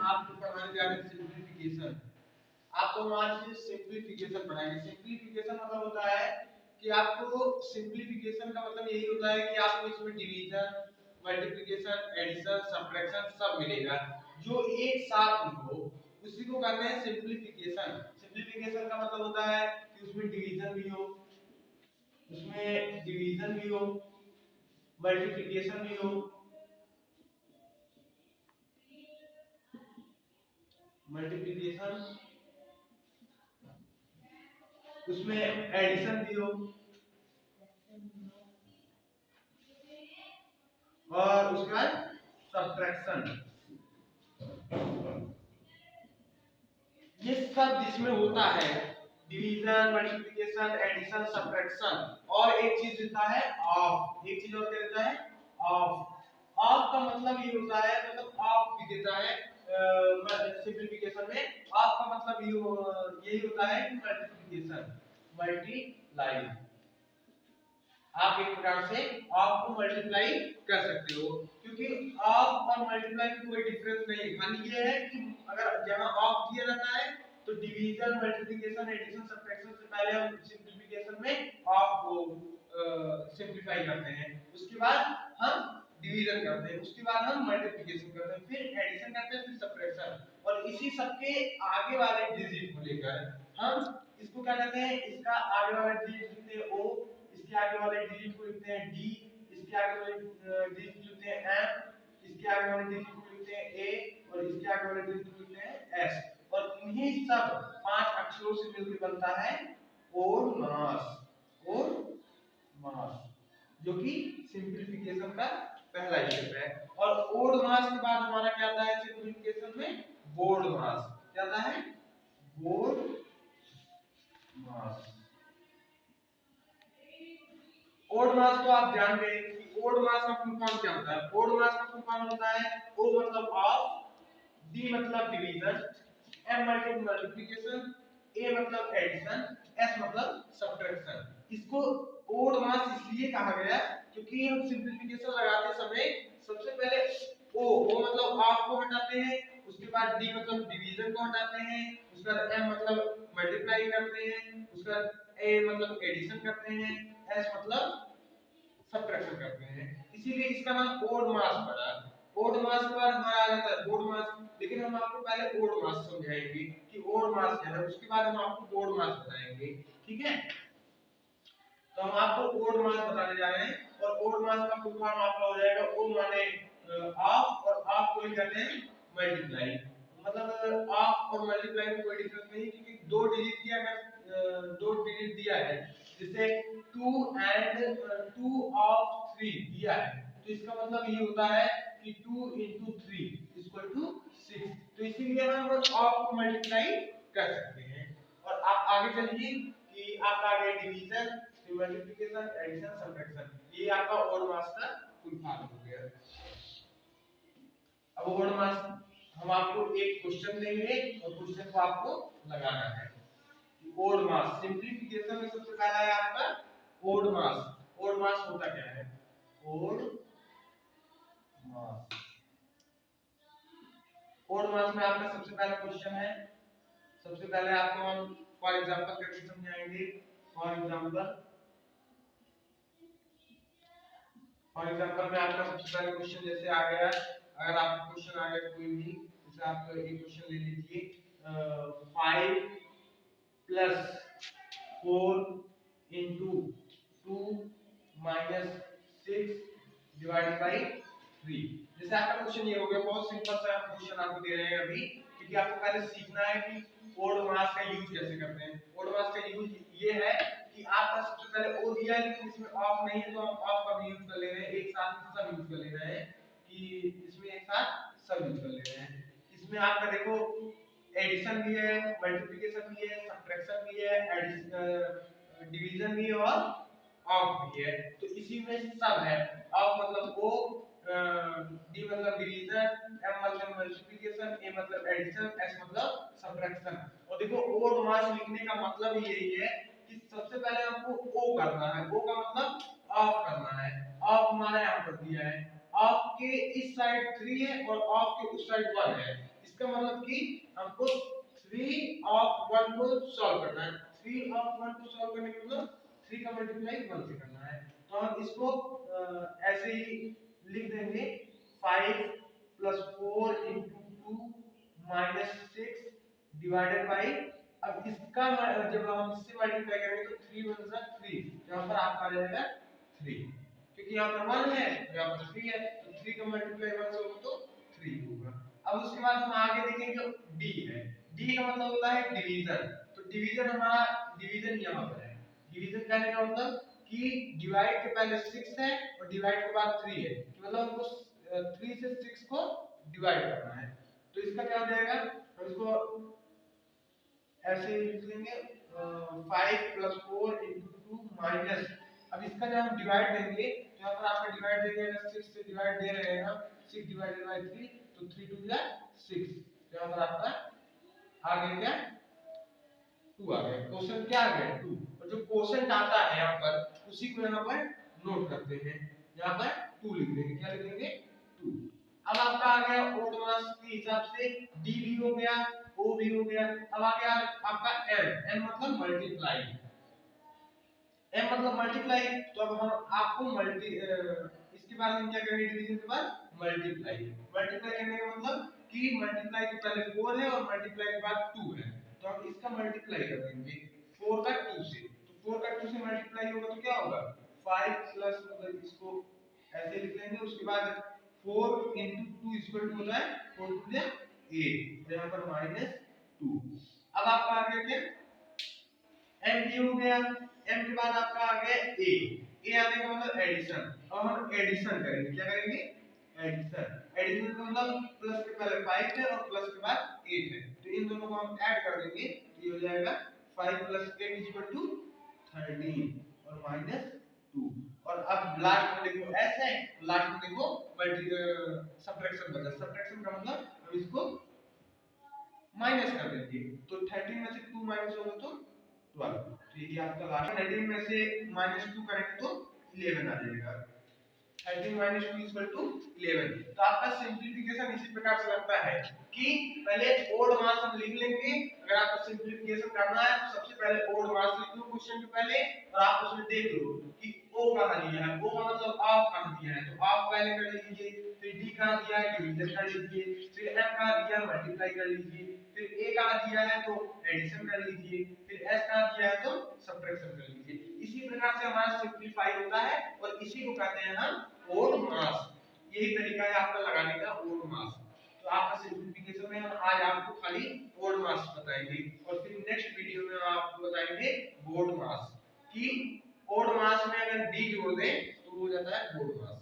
आपको पढ़ाने जा रहे हैं सिंप्लीफिकेशन। आपको हम आज सिंप्लीफिकेशन पढ़ाएंगे। सिंप्लीफिकेशन मतलब होता है कि आपको सिंप्लीफिकेशन का मतलब यही होता है कि आपको इसमें डिवीजन, मल्टीप्लिकेशन, एडिशन, सब्ट्रैक्शन सब मिलेगा जो एक साथ में हो, उसी को कहते हैं सिंप्लीफिकेशन। सिंप्लीफिकेशन का मतलब होता है कि उसमें डिवीजन भी हो, मल्टीप्लिकेशन भी हो, उसमें एडिशन भी हो और उसके बाद सब्ट्रैक्शन। ये सब जिसमें होता है डिवीजन, मल्टीप्लिकेशन, एडिशन, सब्ट्रैक्शन, और एक चीज होता है ऑफ। एक चीज और क्या होता है ऑफ। ऑफ का मतलब ये होता है, मतलब ऑफ भी देता है सिंप्लीफिकेशन में। ऑफ का मतलब यही होता है कि मल्टीप्लिकेशन, मल्टीप्लाई। आप एक प्रकार से ऑफ को मल्टीप्लाई कर सकते हो, क्योंकि ऑफ और मल्टीप्लाई में कोई डिफरेंस नहीं है। खाली ये है कि अगर जहां ऑफ दिया जाता है तो डिवीजन, मल्टीप्लिकेशन, एडिशन, सब्ट्रैक्शन से पहले हम सिंप्लीफिकेशन में ऑफ को सिंप्लीफाई करते हैं, उसके बाद हम डिवीजन करते हैं, उसके बाद हम मल्टीप्लिकेशन करते हैं, फिर एडिशन करते हैं, फिर सब्ट्रैक्शन। और इसी सबके आगे वाले डिजिट को लेकर हम इसको क्या कहते हैं, इसका आगे वाला डिजिट लिखते हैं ओ, इसके आगे वाले डिजिट को लिखते हैं डी, इसके आगे वाले डिजिट को लिखते हैं एम, इसके आगे वाले डिजिट को लिखते हैं ए, और इसके आगे वाले डिजिट को लिखते हैं एस। और इन्हीं सब 5 अक्षरों से मिलकर बनता है ओड मास। ओड मास जो कि सिंप्लीफिकेशन का पहला स्टेप है। और ओड मास के बाद हमारा क्या आता है सिंप्लीफिकेशन में, बोर्ड मास। क्या आता है, बोर्ड मास। ओड मास तो आप जान गए कि ओड मास का फुल फॉर्म क्या होता है। ओड मास का फुल फॉर्म होता है ओ मतलब ऑफ, डी मतलब डिवीजन, एम मतलब मल्टीप्लिकेशन, ए मतलब एडिशन, एस मतलब सब्ट्रैक्शन। इसको ओड मास इसलिए कहा गया क्योंकि हम सिंप्लीफिकेशन लगाते समय सबसे पहले ओ मतलब ऑफ को हटाते हैं, उसके बाद डी मतलब डिवीजन को हटाते हैं, उसके बाद एम मतलब मल्टीप्लाई करते हैं, उसके बाद ए मतलब एडिशन करते हैं, एस मतलब सब्ट्रैक्शन करते हैं। इसीलिए इसका नाम ओड मास पड़ा। ओड मास के बाद हमारा आ जाता है बोर्ड मास, लेकिन हम आपको पहले ओड मास समझाएंगे कि ओड मास क्या है, उसके बाद हम आपको बोर्ड मास बताएंगे। ठीक है, तो हम आपको ओड मास बताने जा रहे हैं। और ओड मास का फुल फॉर्म आपका हो जाएगा ओ माने ऑफ, और ऑफ को ही कहते हैं मल्टीप्लाई। मतलब ऑफ और मल्टीप्लाई में कोई डिफरेंस नहीं, क्योंकि दो डिजिट दिया है, जैसे 2 एंड 2 ऑफ 3 दिया है, तो इसका मतलब ये होता है कि 2 into 3 इक्वल टू 6। तो इसीलिए हम ऑफ को मल्टीप्लाई कर सकते हैं। और आप आगे चलिए कि आपका आगे डिवीजन, मल्टीप्लिकेशन, एडिशन, सब्ट्रैक्शन, ये आपका ओड मास का फुल फॉर्म हो गया। अब ओड मास हम आपको एक क्वेश्चन देंगे और क्वेश्चन को आपको लगाना है। ओड मास सिंप्लीफिकेशन में सबसे पहला है आपका ओड मास। ओड मास होता क्या है, ओड मास। ओड मास में आपका सबसे पहला क्वेश्चन है, सबसे पहले आपको हम फॉर एग्जांपल करके समझाएंगे। फॉर एग्जांपल में आपका सबसे पहले क्वेश्चन जैसे आ गया, अगर आपका क्वेश्चन आ गया कोई भी, जैसे आप एक क्वेश्चन ले लीजिए 5 plus 4 into 2 minus 6 divided by 3। जैसे आपका क्वेश्चन ये हो गया, बहुत सिंपल सा क्वेश्चन आपको दे रहे हैं अभी, क्योंकि आपको पहले सीखना है कि ओड मास का यूज कैसे करते हैं। ओड मास का यूज ये है कि आपका सबसे पहले ओ दिया है, लेकिन इसमें ऑफ नहीं है, तो हम ऑफ का भी यूज कर ले रहे हैं, एक साथ सब यूज कर ले रहे हैं, कि इसमें एक साथ सब यूज कर ले रहे हैं। इसमें आपका देखो एडिशन भी है, मल्टीप्लिकेशन भी है, सब्ट्रैक्शन भी है, डिवीजन भी है और ऑफ भी है। तो इसी में सब है। ऑफ मतलब ओ, डी मतलब डिवीजन, एम मतलब मल्टीप्लिकेशन, ए मतलब एडिशन, एस मतलब सब्ट्रैक्शन। और देखो ओड मास लिखने का मतलब ही यही है कि सबसे पहले हमको ओ करना है। ओ का मतलब ऑफ करना है। ऑफ हमारा यहाँ पर दिया है, ऑफ के इस साइड 3 है और ऑफ के उस साइड 1 है। इसका मतलब कि हमको 3 ऑफ 1 को सॉल्व करना है। 3 ऑफ 1 को सॉल्व करने के मतलब 3 का मल्टीप्लाई 1 से करना है। तो हम इसको ऐसे ही लिख देंगे 5 + 4 × 2 - 6 डिवाइडेड बाय, अब इसका जब हम इससे मल्टीप्लाई करेंगे तो 3 × 1 = 3, यहां पर आपका आ जाएगा 3, क्योंकि यहां पर 1 है यहां पर 3 है, तो 3 का मल्टीप्लाई 1 से होगा तो 3 होगा। अब उसके बाद हम आगे देखेंगे डी है। डी का मतलब होता है डिवीजन। तो डिवीजन हमारा डिवीजन यहां पर है। डिवीजन करने का मतलब कि डिवाइड के पहले 6 है और डिवाइड के बाद 3 है, कि मतलब हमको 3 से 6 को डिवाइड करना है। तो इसका क्या हो जाएगा, हम इसको ऐसे लिख लेंगे 5 + 4 × 2 माइनस, अब इसका जब हम डिवाइड देंगे तो यहाँ पर आपका डिवाइड देंगे, अगर 6 से डिवाइड दे रहे हैं हम 6 डिवाइडेड बाय 3 तो 3 2 या 6, तो यहाँ पर आपका आ गया क्या 2 आ गया। क्वेश्चन क्या आ गया 2, और जो क्वेश्चन आता है यहाँ पर उसी को यहाँ पर नोट करते हैं, यहाँ पर 2 लिख देंगे, क्या लिख देंगे 2। अब आपका आ गया ओड मास के हिसाब से डी भी हो गया, ओ भी हो गया। अब आ गया आपका एम। एम मतलब मल्टीप्लाई, एम मतलब मल्टीप्लाई। तो अब हम आपको इसके बाद हम क्या करेंगे, डिवीजन के बाद मल्टीप्लाई। मल्टीप्लाई करने का मतलब कि मल्टीप्लाई के पहले 4 है और मल्टीप्लाई के बाद 2 है, तो हम इसका मल्टीप्लाई कर देंगे 4 का 2 से। तो 4 का 2 से मल्टीप्लाई होगा तो क्या होगा 5 प्लस, मतलब इसको ऐसे लिख लेंगे, उसके बाद 4 × 2 = होता है 4 × 2 = 8, तो यहाँ पर -2। अब आपका आ गया क्या एम भी हो गया। एम के बाद आपका आ गया ए। ए आने का मतलब एडिशन। अब हम एडिशन करेंगे, क्या करेंगे एडिशन। एडिशन का मतलब प्लस के पहले 5 है और प्लस के बाद 8 है, तो इन दोनों को हम ऐड कर देंगे, तो ये हो जाएगा 5 + 8 = 13 और -2। और अब लास्ट में देखो एस है, लास्ट में देखो सब्ट्रैक्शन बचा। सब्ट्रैक्शन का मतलब हम इसको माइनस कर देंगे, तो 13 में से 2 माइनस होगा तो 12। तो ये आपका लास्ट 13 में से -2 करेंगे तो 11 आ जाएगा। 13 - 2 = 11। तो आपका सिंपलीफिकेशन इसी प्रकार से लगता है कि पहले ओड मास हम लिख लेंगे। अगर आपको सिंपलीफिकेशन करना है तो सबसे पहले ओड मास लिख लो क्वेश्चन के पहले, और आप उसमें देख लो कि ओ कहां दिया है, ओ का मतलब ऑफ कहां दिया है, तो ऑफ पहले कर लीजिए, फिर डी कहां दिया है डिवीजन कर लीजिए, फिर एम कहां दिया है मल्टीप्लाई कर लीजिए, फिर ए कहां दिया है तो एडिशन कर लीजिए, फिर एस कहां दिया है तो सब्ट्रैक्शन कर लीजिए। इसी प्रकार से हमारा सिंपलीफाई होता है और इसी को कहते हैं हम ओड मास। यही तरीका है आपका लगाने का ओड मास। तो आपका सिंपलीफिकेशन में हम आज आपको खाली ओड मास बताएंगे, और फिर नेक्स्ट वीडियो में हम आपको बताएंगे बोड मास, कि ओड मास में अगर डी जोड़ दें तो हो जाता है बोड मास।